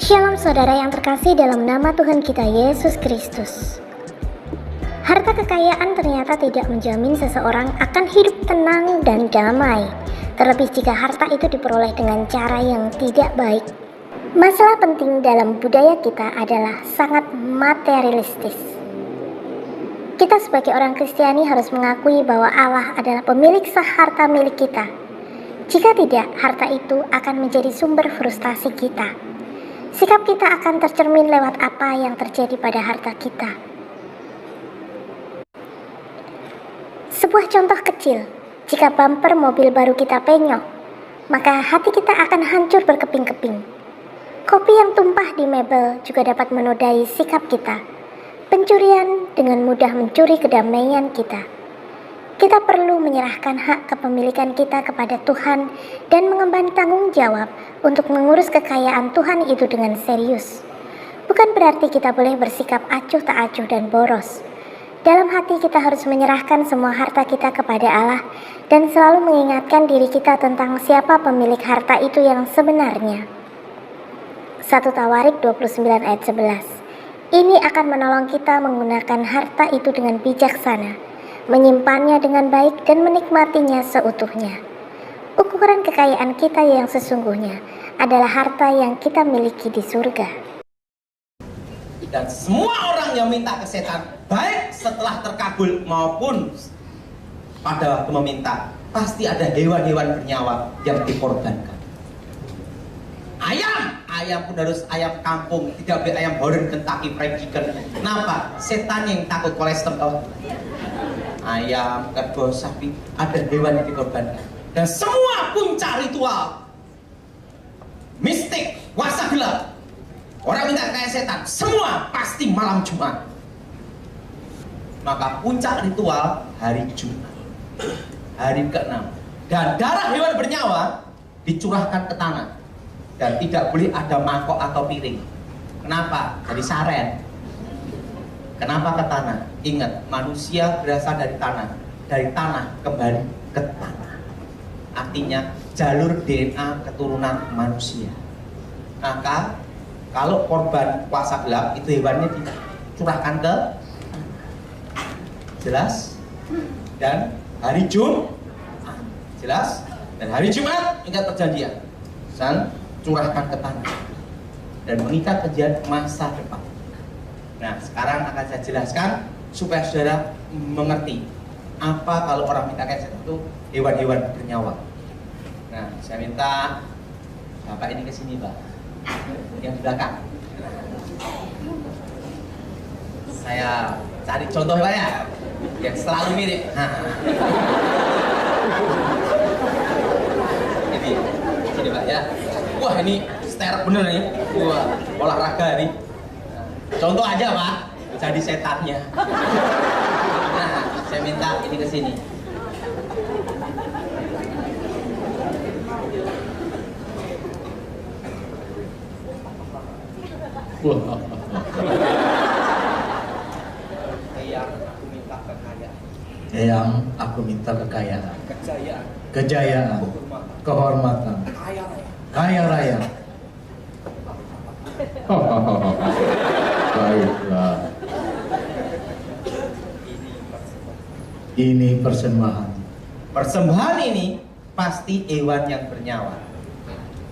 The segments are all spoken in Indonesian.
Shalom saudara yang terkasih dalam nama Tuhan kita Yesus Kristus. Harta kekayaan ternyata tidak menjamin seseorang akan hidup tenang dan damai, terlebih jika harta itu diperoleh dengan cara yang tidak baik. Masalah penting dalam budaya kita adalah sangat materialistis. Kita sebagai orang Kristiani harus mengakui bahwa Allah adalah pemilik sah harta milik kita. Jika tidak, harta itu akan menjadi sumber frustasi kita. Sikap kita akan tercermin lewat apa yang terjadi pada harta kita. Sebuah contoh kecil, jika bumper mobil baru kita penyok, maka hati kita akan hancur berkeping-keping. Kopi yang tumpah di mebel juga dapat menodai sikap kita. Pencurian dengan mudah mencuri kedamaian kita. Kita perlu menyerahkan hak kepemilikan kita kepada Tuhan dan mengemban tanggung jawab untuk mengurus kekayaan Tuhan itu dengan serius. Bukan berarti kita boleh bersikap acuh tak acuh dan boros. Dalam hati kita harus menyerahkan semua harta kita kepada Allah dan selalu mengingatkan diri kita tentang siapa pemilik harta itu yang sebenarnya. 1 Tawarik 29 ayat 11. Ini akan menolong kita menggunakan harta itu dengan bijaksana, menyimpannya dengan baik dan menikmatinya seutuhnya. Ukuran kekayaan kita yang sesungguhnya adalah harta yang kita miliki di surga. Dan semua orang yang minta ke setan, baik setelah terkabul maupun pada waktu meminta, pasti ada hewan-hewan bernyawa yang dikorbankan. Ayam pun harus ayam kampung, tidak boleh ayam horn, Kentucky Fried Chicken. Kenapa? Setan yang takut kolesterol. Ayam, kerbau, sapi, ada hewan yang dikorbankan. Dan semua puncak ritual mistik, kuasa gelap, orang minta kayak setan, semua pasti malam Jumat. Maka puncak ritual hari Jumat, hari ke-6. Dan darah hewan bernyawa dicurahkan ke tanah. Dan tidak boleh ada mangkok atau piring. Kenapa? Dari saren. Kenapa ke tanah? Ingat, manusia berasal dari tanah. Dari tanah kembali ke tanah. Artinya jalur DNA keturunan manusia. Maka kalau korban kuasa gelap itu hewannya dicurahkan ke jelas. Dan hari Jumat jelas. Dan hari Jumat ingat perjanjian. Dan curahkan ke tanah dan mengikat kejadian masa depan. Nah, sekarang akan saya jelaskan supaya saudara mengerti apa kalau orang minta kayak itu hewan-hewan bernyawa. Nah, saya minta Bapak ini ke sini, Pak. Yang belakang. Saya cari contoh Pak ya, yang selalu mirip. Nah. Ini Pak ya. Wah, ini sterek bener nih. Wah, olahraga nih. Contoh aja Pak, jadi setannya. Nah, saya minta ini ke sini. Wah. Yang aku minta kekayaan. Yang aku minta kekayaan, Kejayaan. kejayaan, kehormatan, kaya raya. Baiklah. Ini persembahan. Persembahan ini pasti hewan yang bernyawa.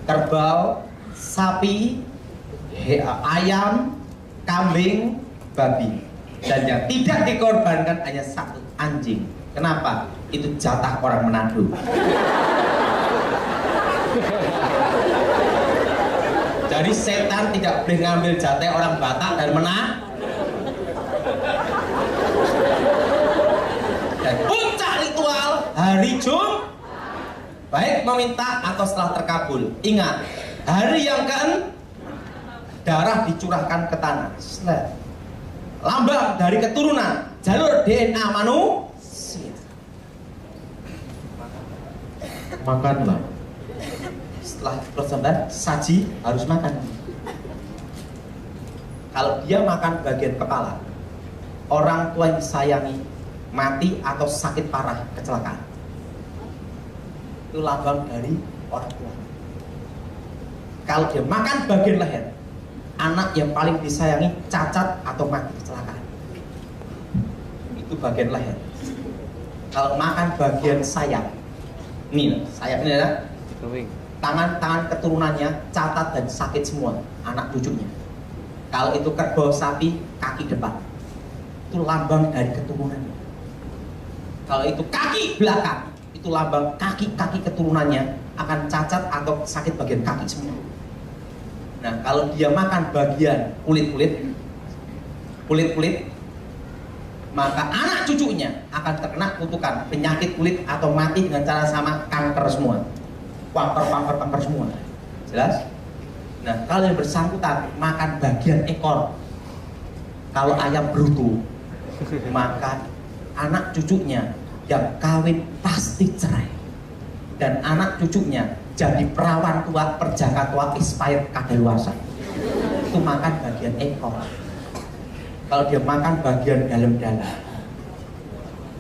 Kerbau, sapi, ayam, kambing, babi. Dan yang tidak dikorbankan hanya satu, anjing. Kenapa? Itu jatah orang Manado. Jadi setan tidak boleh ngambil jatah orang Batak dan Manado. Dan puncak ritual hari Jumat, baik meminta atau setelah terkabul. Ingat, hari yang ke-6 darah dicurahkan ke tanah. Lambang dari keturunan jalur DNA manusia. Makanlah. Setelah persembahan, saji harus makan. Kalau dia makan bagian kepala, orang tua yang disayangi mati atau sakit parah kecelakaan. Itu lambang dari orang tua. Kalau dia makan bagian leher, anak yang paling disayangi cacat atau mati kecelakaan. Itu bagian leher. Kalau makan bagian sayap, ini sayap ini adalah tangan keturunannya cacat dan sakit semua, anak cucunya. Kalau itu kerbau sapi, kaki depan, itu lambang dari keturunannya. Kalau itu kaki belakang, itu lambang kaki keturunannya akan cacat atau sakit bagian kaki semua. Nah, kalau dia makan bagian kulit, maka anak cucunya akan terkena kutukan penyakit kulit atau mati dengan cara sama, kanker semua, kanker semua. Jelas? Nah, kalau yang bersangkutan makan bagian ekor, kalau ayam bruto, maka anak cucunya yang kawin pasti cerai, dan anak cucunya jadi perawan tua, perjaka tua, expired kadaluarsa. Itu makan bagian ekor. Kalau dia makan bagian dalam-dalam,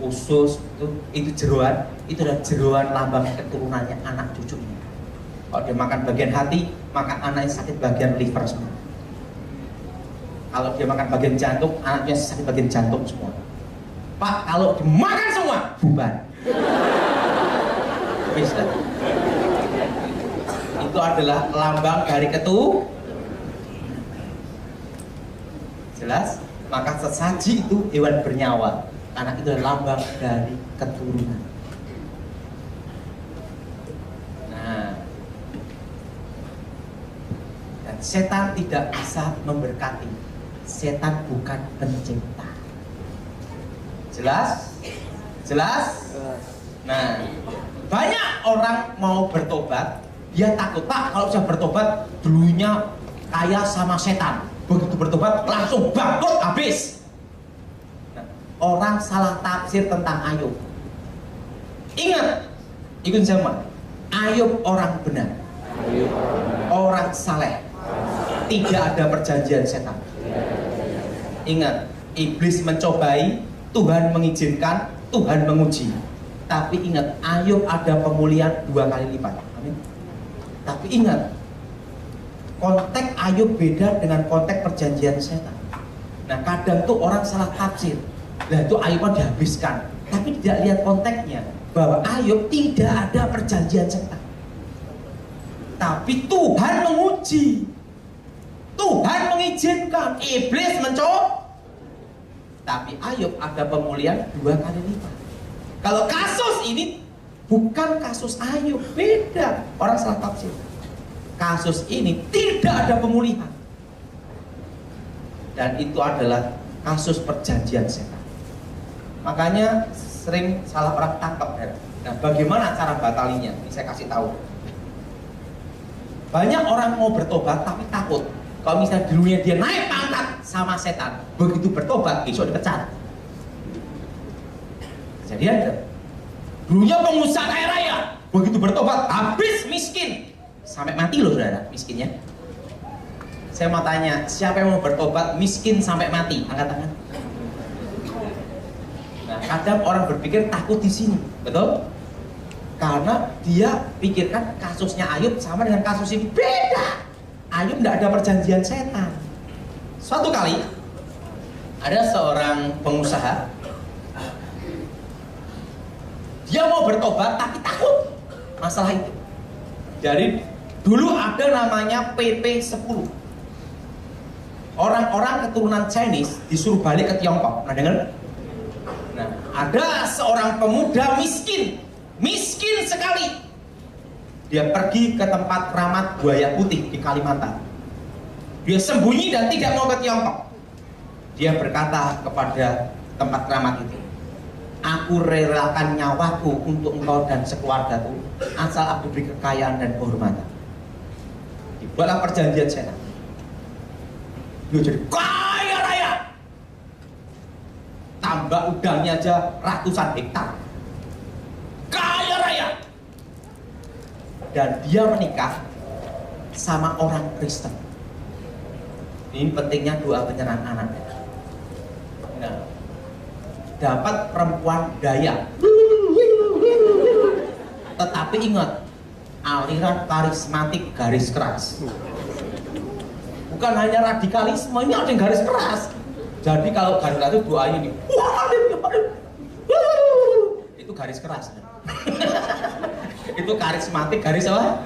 usus itu jeroan, itu adalah jeroan lambang keturunannya anak cucunya. Kalau dia makan bagian hati, maka anaknya sakit bagian liver semua. Kalau dia makan bagian jantung, anaknya sakit bagian jantung semua. Pak, kalau dimakan semua, bubar. Bisa. Itu adalah lambang dari jelas. Maka sesaji itu hewan bernyawa, karena itu adalah lambang dari keturunan. Nah, dan setan tidak bisa memberkati. Setan bukan pencipta. Jelas? Nah, banyak orang mau bertobat, dia takut, Pak, kalau saya bertobat dulunya kaya sama setan, begitu bertobat langsung bangkrut habis. Nah, orang salah tafsir tentang Ayub. Ingat, ikut sama, Ayub orang benar, orang saleh, tidak ada perjanjian setan. Ingat, iblis mencobai, Tuhan mengizinkan, Tuhan menguji. Tapi ingat, Ayub ada pemulihan 2 kali lipat. Amin. Tapi ingat, konteks Ayub beda dengan konteks perjanjian setan. Nah, kadang tuh orang salah tafsir. Nah, itu Ayub dihabiskan, tapi tidak lihat konteksnya bahwa Ayub tidak ada perjanjian setan. Tapi Tuhan menguji, Tuhan mengizinkan, iblis mencoba. Tapi Ayub ada pemulihan 2 kali lipat. Kalau kasus ini bukan kasus Ayub, beda. Orang salah tafsir. Kasus ini tidak ada pemulihan, dan itu adalah kasus perjanjian setan. Makanya sering salah orang tangkap. Nah, bagaimana cara batalinya? Ini saya kasih tahu. Banyak orang mau bertobat tapi takut. Kalau misalnya dulunya dia naik pangkat sama setan, begitu bertobat besok dipecat. Jadi ada dulunya pengusaha kaya raya, begitu bertobat habis miskin, sampai mati loh saudara, miskinnya. Saya mau tanya, siapa yang mau bertobat miskin sampai mati? Angkat tangan. Nah, kadang orang berpikir takut di sini, betul? Karena dia pikirkan kasusnya Ayub sama dengan kasus ini, beda. Ayub tidak ada perjanjian setan. Suatu kali ada seorang pengusaha, dia mau bertobat tapi takut masalah itu. Jadi dulu ada namanya PP10. Orang-orang keturunan Chinese disuruh balik ke Tiongkok. Nah, dengar? Nah, ada seorang pemuda miskin sekali. Dia pergi ke tempat keramat buaya putih di Kalimantan. Dia sembunyi dan tidak mau ke Tiongkok. Dia berkata kepada tempat keramat itu, aku relakan nyawaku untuk engkau dan sekeluargaku, asal aku beri kekayaan dan kehormatan. Dibuatlah perjanjian setan. Dia jadi kaya raya. Tambak udangnya aja ratusan hektar. Kaya raya. Dan dia menikah sama orang Kristen. Ini pentingnya doa penyerahan anak. Nah, dapat perempuan Dayak. Tetapi ingat, aliran karismatik garis keras. bukan hanya radikalisme, ini ada yang garis keras. Jadi kalau garis keras itu doanya ini, itu garis keras. Itu karismatik, garis apa?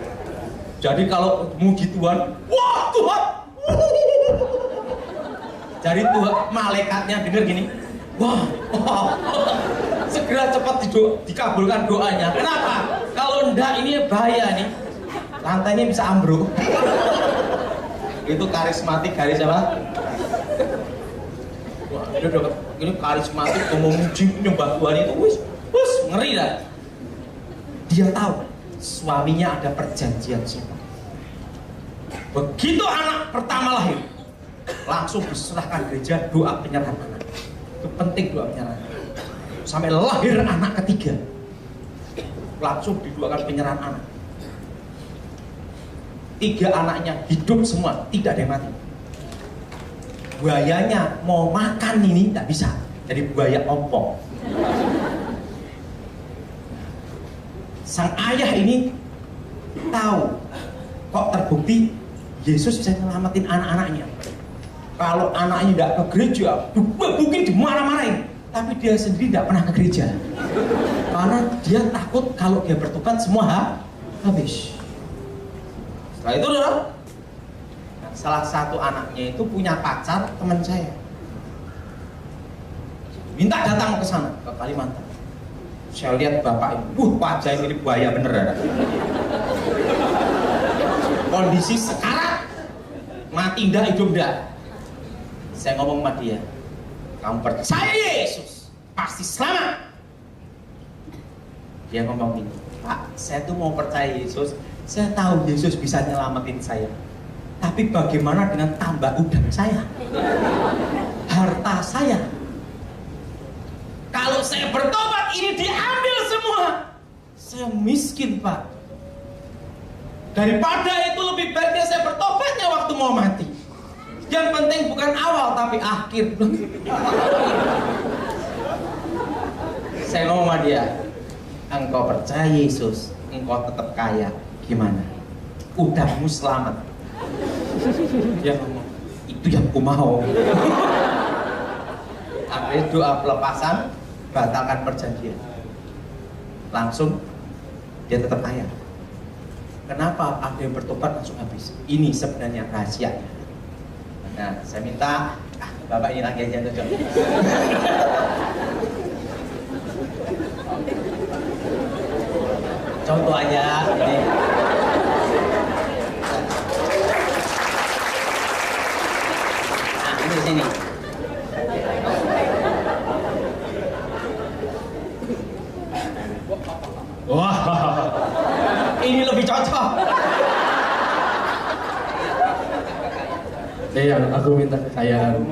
Jadi kalau muji Tuhan, wah Tuhan. Jadi Tuhan, malaikatnya denger gini, wah, segera cepat dikabulkan doanya. Kenapa? Kalau enggak ini bahaya nih, lantainya bisa ambruk. Itu karismatik, garis apa? Wah, ini karismatik, mau memuji menyembah Tuhan itu, wis, ngeri lah. Dia tahu suaminya ada perjanjian sumpah. Begitu anak pertama lahir, langsung diserahkan gereja doa penyerahan anak. Itu penting doa penyerahan. Sampai lahir anak ketiga, langsung didoakan penyerahan anak. 3 anaknya hidup semua, tidak ada yang mati. Buayanya mau makan ini tidak bisa, jadi buaya ompong. Sang ayah ini tahu kok terbukti Yesus bisa nyelamatin anak-anaknya. Kalau anaknya tidak ke gereja, mungkin dimarah-marahin, tapi dia sendiri tidak pernah ke gereja karena dia takut kalau dia bertobat semua habis. Setelah itu salah satu anaknya itu punya pacar teman saya, minta datang ke sana, ke Kalimantan. Saya lihat bapak ini, wajah ini buaya bener ya. Kondisi sekarang mati ndak, hidup ndak. Saya ngomong sama dia, kamu percaya Yesus pasti selamat. Dia ngomong ini, Pak, saya tuh mau percaya Yesus, saya tahu Yesus bisa nyelamatin saya, tapi bagaimana dengan tambah udang saya, harta saya? Kalau saya bertobat ini diambil semua. Saya miskin, Pak. Daripada itu lebih baiknya saya bertobatnya waktu mau mati. Yang penting bukan awal tapi akhir. Saya ngomong sama dia, engkau percaya Yesus, engkau tetap kaya. Gimana? Udahmu selamat. Dia ngomong, itu yang ku mau. Akhirnya doa pelepasan, batalkan perjanjian. Langsung dia tetap kaya. Kenapa ada yang bertobat langsung habis? Ini sebenarnya rahasianya. Nah, saya minta bapak ini lagi aja tuh. Contoh aja ini. Nah, ini di sini. Wah, Ini lebih cocok. aku minta kekayaan,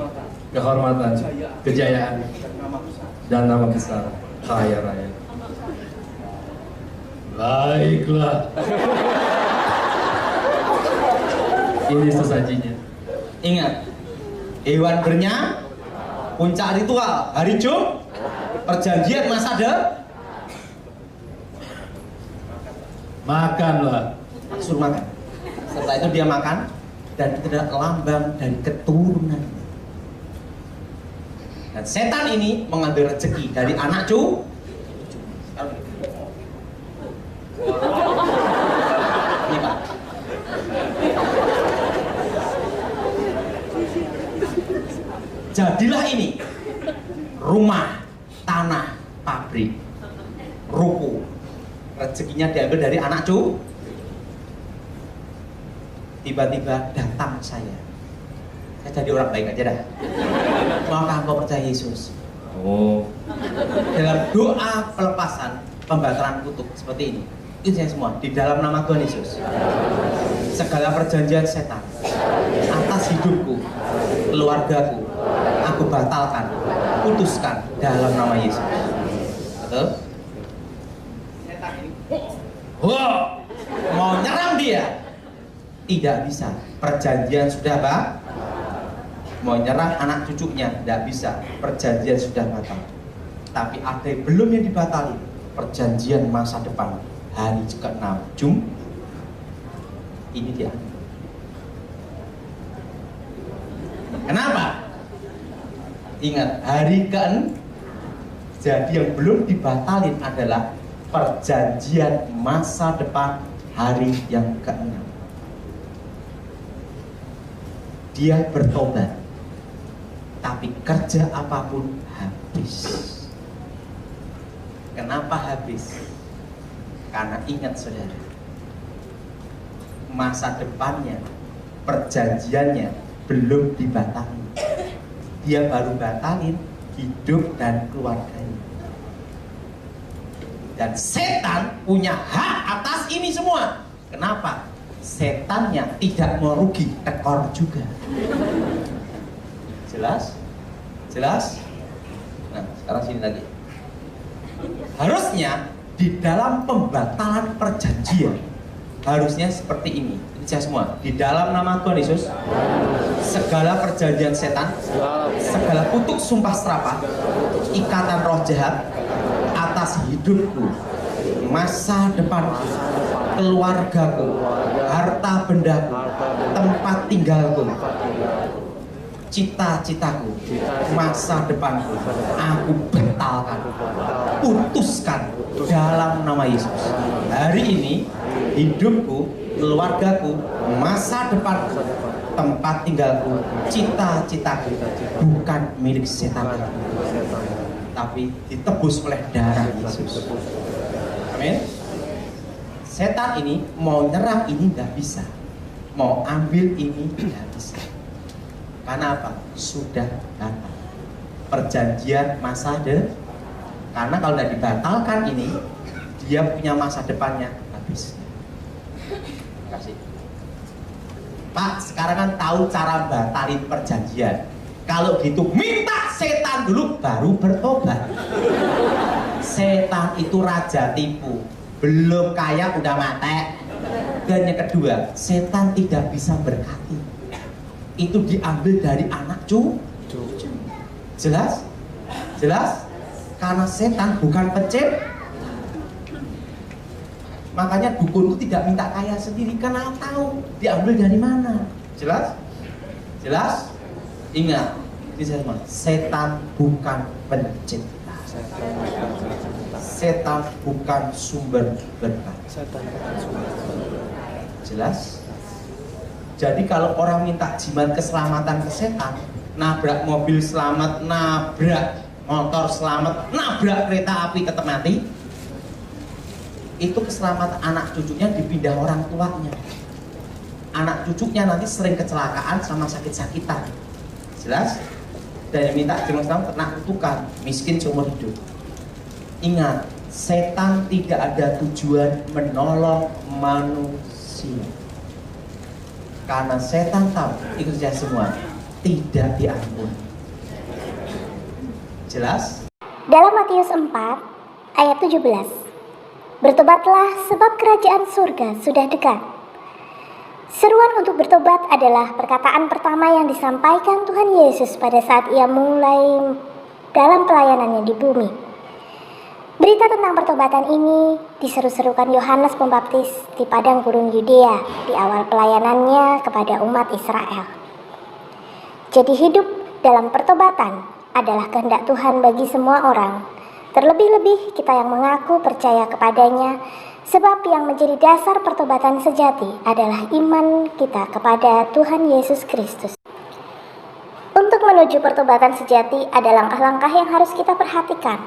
kehormatan, kejayaan, dan nama besar, kaya raya. Baiklah. Ini sesajinya. Ingat, hewan bernya, puncak ritual, hari Jumat, perjanjian masa Makanlah. suruh makan. Setelah itu dia makan dan itu adalah lambang dari keturunan. Dan setan ini mengambil rezeki dari anak ini Pak. Jadilah ini rumah, tanah, pabrik, ruko. Rezekinya diambil dari anak tiba-tiba datang saya jadi orang baik aja dah. Maukah engkau percaya Yesus? Oh, Dalam doa pelepasan, pembatalan kutuk seperti ini, itu saya semua di dalam nama Tuhan Yesus. Segala perjanjian setan atas hidupku, keluargaku, aku batalkan, putuskan dalam nama Yesus. Betul? Wah, mau nyerang dia tidak bisa, perjanjian sudah mau nyerang anak cucunya tidak bisa, perjanjian sudah batal. Tapi ada yang belum yang dibatali, perjanjian masa depan hari ke-6 Jumat ini dia. Kenapa? Ingat, hari ke-6. Jadi yang belum dibatalin adalah perjanjian masa depan hari yang ke-6. Dia bertobat, tapi kerja apapun habis. Kenapa habis? Karena ingat saudara, masa depannya, perjanjiannya belum dibatalin. Dia baru batalin hidup dan keluarganya. Dan setan punya hak atas ini semua. Kenapa? Setannya tidak mau rugi, tekor juga. Jelas? Jelas? Nah, sekarang sini lagi. Harusnya di dalam pembatalan perjanjian harusnya seperti ini. Ini saya semua. Di dalam nama Tuhan Yesus, segala perjanjian setan, segala kutuk sumpah serapah, ikatan roh jahat atas hidupku, masa depanku, keluargaku, harta bendaku, tempat tinggalku, cita-citaku, masa depanku, aku batalkan, putuskan dalam nama Yesus. Hari ini hidupku, keluargaku, masa depanku, tempat tinggalku, cita-citaku bukan milik setan, tapi ditebus oleh darah Yesus. Amin. Setan ini mau nyerang ini nggak bisa, mau ambil ini nggak bisa. Karena apa? Sudah batal perjanjian masa depan. Karena kalau tidak dibatalkan ini, dia punya masa depannya habis. Kasih. Pak, sekarang kan tahu cara batalin perjanjian. Kalau gitu minta setan dulu baru bertobat. Setan itu raja tipu, belum kaya udah mati. Dan yang kedua, setan tidak bisa berkati. Itu diambil dari anak cucu. Jelas? Jelas? Karena setan bukan pencipta. Makanya dukun itu tidak minta kaya sendiri, karena tahu diambil dari mana. Jelas? Jelas? Ingat, ini saya semua. Setan bukan pencipta. Setan bukan sumber berkah. Jelas? Jadi kalau orang minta jimat keselamatan ke setan, nabrak mobil selamat, nabrak motor selamat, nabrak kereta api tetap mati, itu keselamatan anak cucunya dipindah orang tuanya. Anak cucunya nanti sering kecelakaan sama sakit-sakitan. Jelas? Dan yang minta jimat selamat kena kutukan, miskin seumur hidup. Ingat, setan tidak ada tujuan menolong manusia. Karena setan tahu, ikut saya semua, tidak diampuni. Jelas? Dalam Matius 4 ayat 17, bertobatlah sebab kerajaan surga sudah dekat. Seruan untuk bertobat adalah perkataan pertama yang disampaikan Tuhan Yesus pada saat ia mulai dalam pelayanannya di bumi. Berita tentang pertobatan ini diseru-serukan Yohanes Pembaptis di padang gurun Yudea di awal pelayanannya kepada umat Israel. Jadi hidup dalam pertobatan adalah kehendak Tuhan bagi semua orang, terlebih-lebih kita yang mengaku percaya kepadanya, sebab yang menjadi dasar pertobatan sejati adalah iman kita kepada Tuhan Yesus Kristus. Untuk menuju pertobatan sejati ada langkah-langkah yang harus kita perhatikan.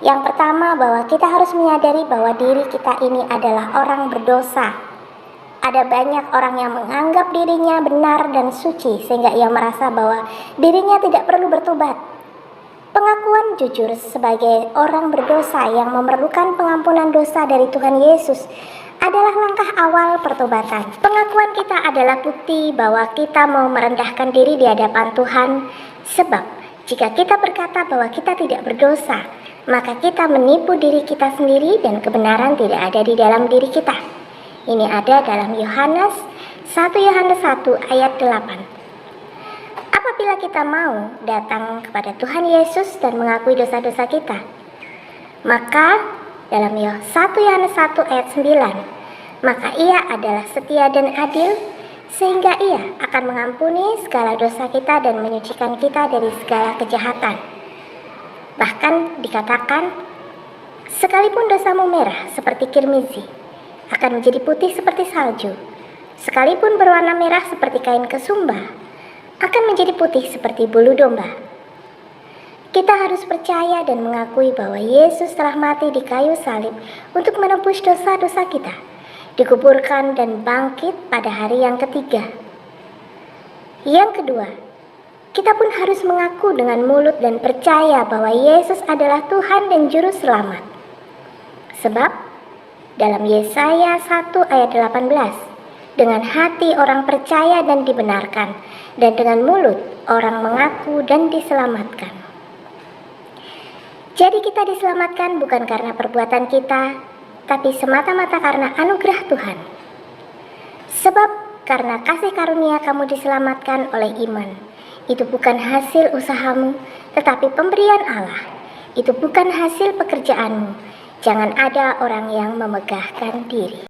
Yang pertama, bahwa kita harus menyadari bahwa diri kita ini adalah orang berdosa. Ada banyak orang yang menganggap dirinya benar dan suci sehingga ia merasa bahwa dirinya tidak perlu bertobat. Pengakuan jujur sebagai orang berdosa yang memerlukan pengampunan dosa dari Tuhan Yesus adalah langkah awal pertobatan. Pengakuan kita adalah bukti bahwa kita mau merendahkan diri di hadapan Tuhan, sebab jika kita berkata bahwa kita tidak berdosa, maka kita menipu diri kita sendiri dan kebenaran tidak ada di dalam diri kita. Ini ada dalam Yohanes 1 Yohanes 1 ayat 8. Apabila kita mau datang kepada Tuhan Yesus dan mengakui dosa-dosa kita, maka dalam 1 Yohanes 1 ayat 9, maka ia adalah setia dan adil sehingga Ia akan mengampuni segala dosa kita dan menyucikan kita dari segala kejahatan. Bahkan dikatakan, sekalipun dosamu merah seperti kirmizi, akan menjadi putih seperti salju. Sekalipun berwarna merah seperti kain kesumba, akan menjadi putih seperti bulu domba. Kita harus percaya dan mengakui bahwa Yesus telah mati di kayu salib untuk menebus dosa-dosa kita, dikuburkan dan bangkit pada hari yang ketiga. Yang kedua, kita pun harus mengaku dengan mulut dan percaya bahwa Yesus adalah Tuhan dan Juru Selamat. Sebab, dalam Yesaya 1 ayat 18, dengan hati orang percaya dan dibenarkan, dan dengan mulut orang mengaku dan diselamatkan. Jadi kita diselamatkan bukan karena perbuatan kita, tapi semata-mata karena anugerah Tuhan. Sebab karena kasih karunia kamu diselamatkan oleh iman. Itu bukan hasil usahamu, tetapi pemberian Allah. Itu bukan hasil pekerjaanmu. Jangan ada orang yang memegahkan diri.